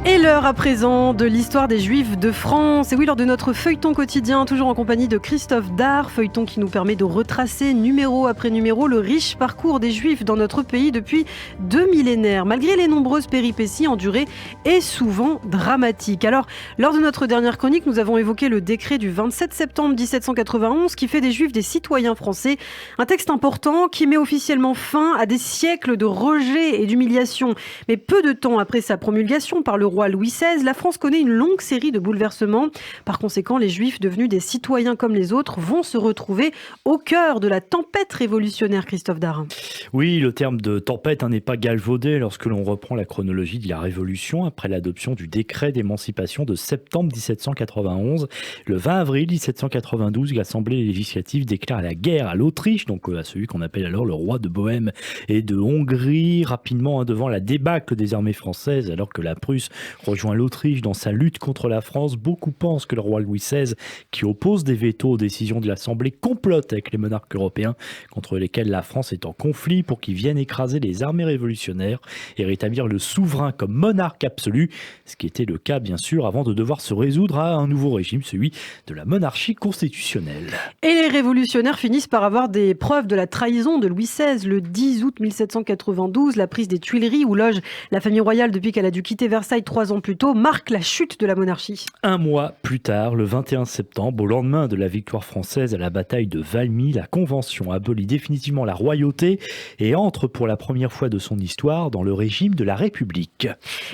Et l'heure à présent de l'histoire des Juifs de France. Et oui, lors de notre feuilleton quotidien, toujours en compagnie de Christophe Dard, feuilleton qui nous permet de retracer numéro après numéro le riche parcours des Juifs dans notre pays depuis 2 millénaires, malgré les nombreuses péripéties endurées et souvent dramatiques. Alors, lors de notre dernière chronique, nous avons évoqué le décret du 27 septembre 1791 qui fait des Juifs des citoyens français. Un texte important qui met officiellement fin à des siècles de rejet et d'humiliation. Mais peu de temps après sa promulgation par le roi Louis XVI, la France connaît une longue série de bouleversements. Par conséquent, les Juifs devenus des citoyens comme les autres vont se retrouver au cœur de la tempête révolutionnaire, Christophe Dard. Oui, le terme de tempête n'est pas galvaudé lorsque l'on reprend la chronologie de la Révolution après l'adoption du décret d'émancipation de septembre 1791. Le 20 avril 1792, l'Assemblée législative déclare la guerre à l'Autriche, donc à celui qu'on appelle alors le roi de Bohême et de Hongrie, rapidement devant la débâcle des armées françaises, alors que la Prusse rejoint l'Autriche dans sa lutte contre la France. Beaucoup pensent que le roi Louis XVI, qui oppose des vétos aux décisions de l'Assemblée, complote avec les monarques européens contre lesquels la France est en conflit pour qu'ils viennent écraser les armées révolutionnaires et rétablir le souverain comme monarque absolu, ce qui était le cas bien sûr avant de devoir se résoudre à un nouveau régime, celui de la monarchie constitutionnelle. Et les révolutionnaires finissent par avoir des preuves de la trahison de Louis XVI. Le 10 août 1792, la prise des Tuileries, où loge la famille royale depuis qu'elle a dû quitter Versailles 3 ans plus tôt, marque la chute de la monarchie. Un mois plus tard, le 21 septembre, au lendemain de la victoire française à la bataille de Valmy, la Convention abolit définitivement la royauté et entre pour la première fois de son histoire dans le régime de la République.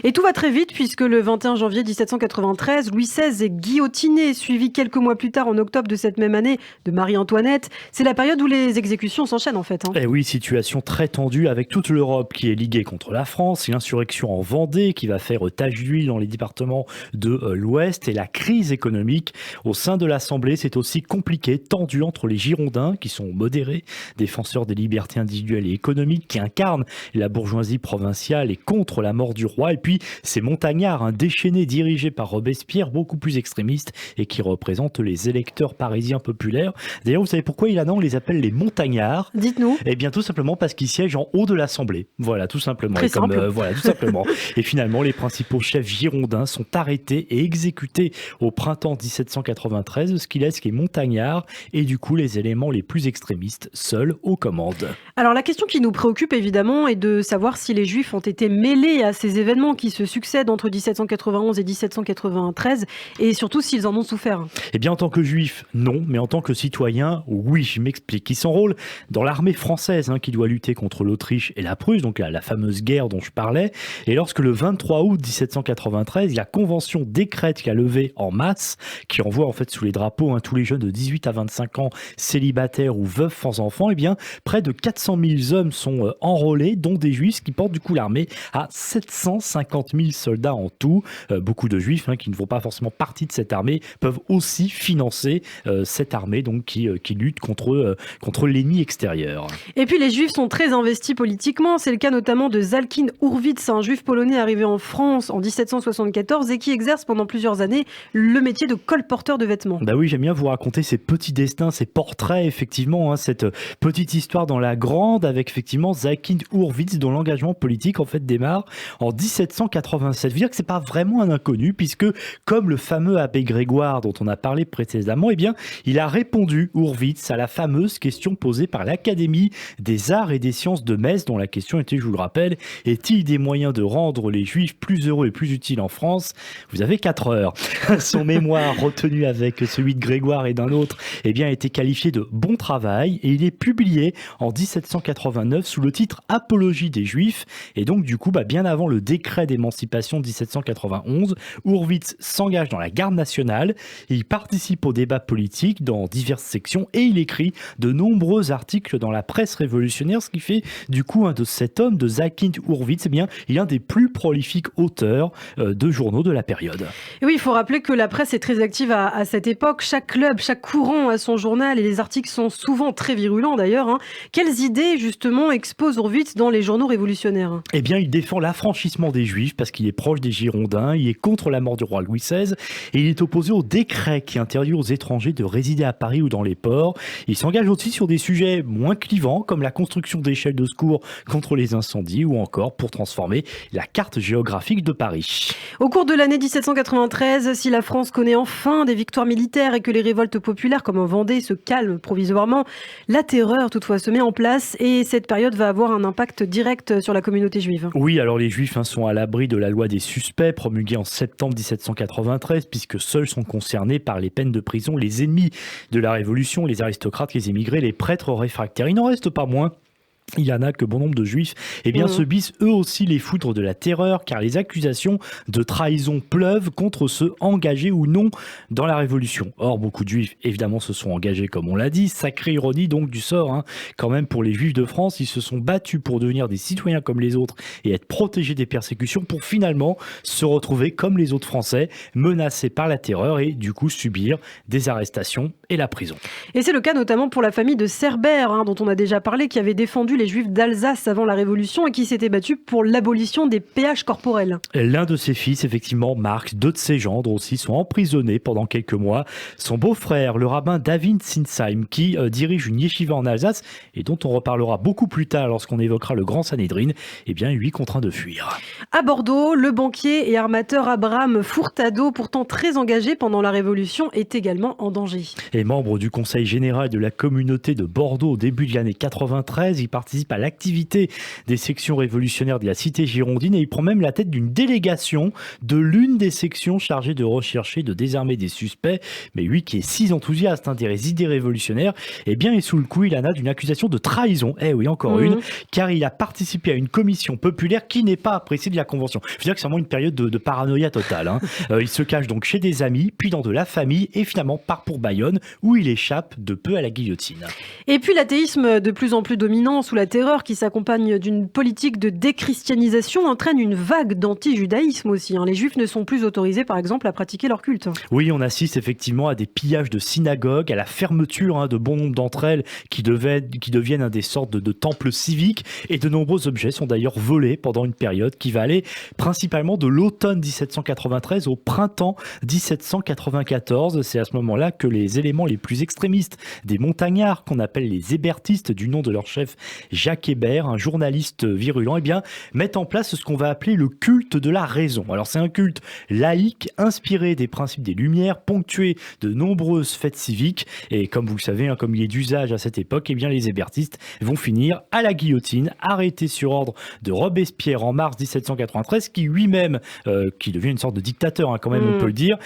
Et tout va très vite puisque le 21 janvier 1793, Louis XVI est guillotiné, suivi quelques mois plus tard en octobre de cette même année de Marie-Antoinette. C'est la période où les exécutions s'enchaînent en fait. Et oui, situation très tendue avec toute l'Europe qui est liguée contre la France, l'insurrection en Vendée qui va faire tache d'huile dans les départements de l'Ouest et la crise économique au sein de l'Assemblée, c'est aussi compliqué, tendu entre les Girondins qui sont modérés, défenseurs des libertés individuelles et économiques qui incarnent la bourgeoisie provinciale et contre la mort du roi, et puis ces montagnards déchaînés dirigés par Robespierre, beaucoup plus extrémistes et qui représentent les électeurs parisiens populaires. D'ailleurs, vous savez pourquoi on les appelle les montagnards? Dites-nous. Eh bien, tout simplement parce qu'ils siègent en haut de l'Assemblée. Voilà, tout simplement. Très simple. Voilà, tout simplement. Et finalement, les principaux chefs girondins sont arrêtés et exécutés au printemps 1793, ce qui laisse les montagnards et du coup les éléments les plus extrémistes seuls aux commandes. Alors la question qui nous préoccupe évidemment est de savoir si les Juifs ont été mêlés à ces événements qui se succèdent entre 1791 et 1793 et surtout s'ils en ont souffert. Eh bien en tant que Juifs, non, mais en tant que citoyens, oui, je m'explique. Ils s'enrôlent dans l'armée française qui doit lutter contre l'Autriche et la Prusse, donc la fameuse guerre dont je parlais, et lorsque le 23 août 1793, la Convention décrète la levée en masse, qui envoie en fait sous les drapeaux tous les jeunes de 18 à 25 ans célibataires ou veufs sans enfants, eh bien près de 400 000 hommes sont enrôlés, dont des Juifs qui portent du coup l'armée à 750 000 soldats en tout. Beaucoup de Juifs qui ne font pas forcément partie de cette armée peuvent aussi financer cette armée donc qui lutte contre l'ennemi extérieur. Et puis les Juifs sont très investis politiquement, c'est le cas notamment de Zalkin Hurwitz, un Juif polonais arrivé en France en 1774 et qui exerce pendant plusieurs années le métier de colporteur de vêtements. Bah oui, j'aime bien vous raconter ces petits destins, ces portraits, effectivement, cette petite histoire dans la grande avec effectivement Zalkin Hurwitz dont l'engagement politique en fait démarre en 1787. Je veux dire que c'est pas vraiment un inconnu puisque comme le fameux abbé Grégoire dont on a parlé précédemment, eh bien, il a répondu Hurwitz à la fameuse question posée par l'Académie des arts et des sciences de Metz dont la question était, je vous le rappelle, est-il des moyens de rendre les Juifs plus heureux et plus utiles en France? Vous avez 4 heures. Son mémoire, retenu avec celui de Grégoire et d'un autre, eh bien, a été qualifié de bon travail et il est publié en 1789 sous le titre Apologie des Juifs. Et donc, du coup, bien avant le décret d'émancipation de 1791, Hurwitz s'engage dans la garde nationale, il participe au débat politique dans diverses sections et il écrit de nombreux articles dans la presse révolutionnaire, ce qui fait du coup de cet homme, de Zalkin Hurwitz, eh bien, il est un des plus prolifiques auteurs de journaux de la période. Et oui, il faut rappeler que la presse est très active à cette époque. Chaque club, chaque courant a son journal et les articles sont souvent très virulents d'ailleurs. Quelles idées justement expose Hurwitz dans les journaux révolutionnaires? Eh bien, il défend l'affranchissement des Juifs parce qu'il est proche des Girondins, il est contre la mort du roi Louis XVI et il est opposé au décret qui interdit aux étrangers de résider à Paris ou dans les ports. Il s'engage aussi sur des sujets moins clivants comme la construction d'échelles de secours contre les incendies ou encore pour transformer la carte géographique de Paris. Paris. Au cours de l'année 1793, si la France connaît enfin des victoires militaires et que les révoltes populaires comme en Vendée se calment provisoirement, la terreur toutefois se met en place et cette période va avoir un impact direct sur la communauté juive. Oui, alors les Juifs sont à l'abri de la loi des suspects promulguée en septembre 1793 puisque seuls sont concernés par les peines de prison les ennemis de la Révolution, les aristocrates, les émigrés, les prêtres réfractaires. Il n'en reste pas moins. Il y en a que bon nombre de juifs subissent eux aussi les foudres de la terreur car les accusations de trahison pleuvent contre ceux engagés ou non dans la Révolution. Or, beaucoup de juifs évidemment se sont engagés comme on l'a dit, sacrée ironie donc du sort quand même pour les juifs de France, ils se sont battus pour devenir des citoyens comme les autres et être protégés des persécutions pour finalement se retrouver comme les autres Français, menacés par la terreur et du coup subir des arrestations et la prison. Et c'est le cas notamment pour la famille de Cerbère dont on a déjà parlé, qui avait défendu les Juifs d'Alsace avant la Révolution et qui s'était battu pour l'abolition des péages corporels. L'un de ses fils, effectivement, Marx, deux de ses gendres aussi sont emprisonnés pendant quelques mois. Son beau-frère, le rabbin David Sinsheim, qui dirige une yeshiva en Alsace et dont on reparlera beaucoup plus tard lorsqu'on évoquera le Grand Sanhédrin, lui contraint de fuir. À Bordeaux, le banquier et armateur Abraham Furtado, pourtant très engagé pendant la Révolution, est également en danger. Et membre du Conseil général de la communauté de Bordeaux au début de l'année 93, il participe à l'activité des sections révolutionnaires de la cité girondine et il prend même la tête d'une délégation de l'une des sections chargées de rechercher, de désarmer des suspects. Mais lui qui est si enthousiaste des idées révolutionnaires, est sous le coup, il en a d'une accusation de trahison. Encore une, car il a participé à une commission populaire qui n'est pas appréciée de la Convention. Je veux dire que c'est vraiment une période de paranoïa totale. Il se cache donc chez des amis, puis dans de la famille et finalement part pour Bayonne où il échappe de peu à la guillotine. Et puis l'athéisme de plus en plus dominant sous la terreur qui s'accompagne d'une politique de déchristianisation entraîne une vague d'anti-judaïsme aussi. Les juifs ne sont plus autorisés par exemple à pratiquer leur culte. Oui, on assiste effectivement à des pillages de synagogues, à la fermeture de bon nombre d'entre elles qui deviennent des sortes de temples civiques et de nombreux objets sont d'ailleurs volés pendant une période qui va aller principalement de l'automne 1793 au printemps 1794. C'est à ce moment-là que les éléments les plus extrémistes des montagnards, qu'on appelle les hébertistes du nom de leur chef Jacques Hébert, un journaliste virulent, mettent en place ce qu'on va appeler le culte de la raison. Alors c'est un culte laïque, inspiré des principes des Lumières, ponctué de nombreuses fêtes civiques et comme vous le savez, comme il est d'usage à cette époque, les hébertistes vont finir à la guillotine, arrêtés sur ordre de Robespierre en mars 1793, qui lui-même, qui devient une sorte de dictateur quand même, on peut le dire,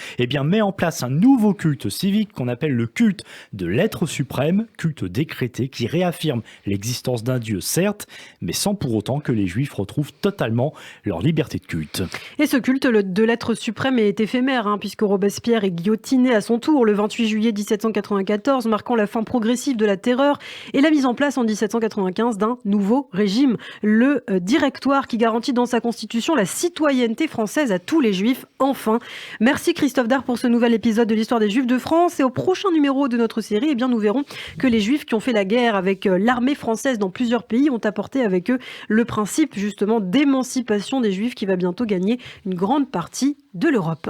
met en place un nouveau culte civique qu'on appelle le culte de l'être suprême, culte décrété qui réaffirme l'existence d'un Dieu certes, mais sans pour autant que les Juifs retrouvent totalement leur liberté de culte. Et ce culte de l'être suprême est éphémère, puisque Robespierre est guillotiné à son tour le 28 juillet 1794, marquant la fin progressive de la terreur et la mise en place en 1795 d'un nouveau régime, le Directoire, qui garantit dans sa constitution la citoyenneté française à tous les Juifs, enfin. Merci Christophe Dard pour ce nouvel épisode de l'histoire des Juifs de France et au prochain numéro de notre série, nous verrons que les Juifs qui ont fait la guerre avec l'armée française dans plusieurs pays ont apporté avec eux le principe justement d'émancipation des Juifs qui va bientôt gagner une grande partie de l'Europe.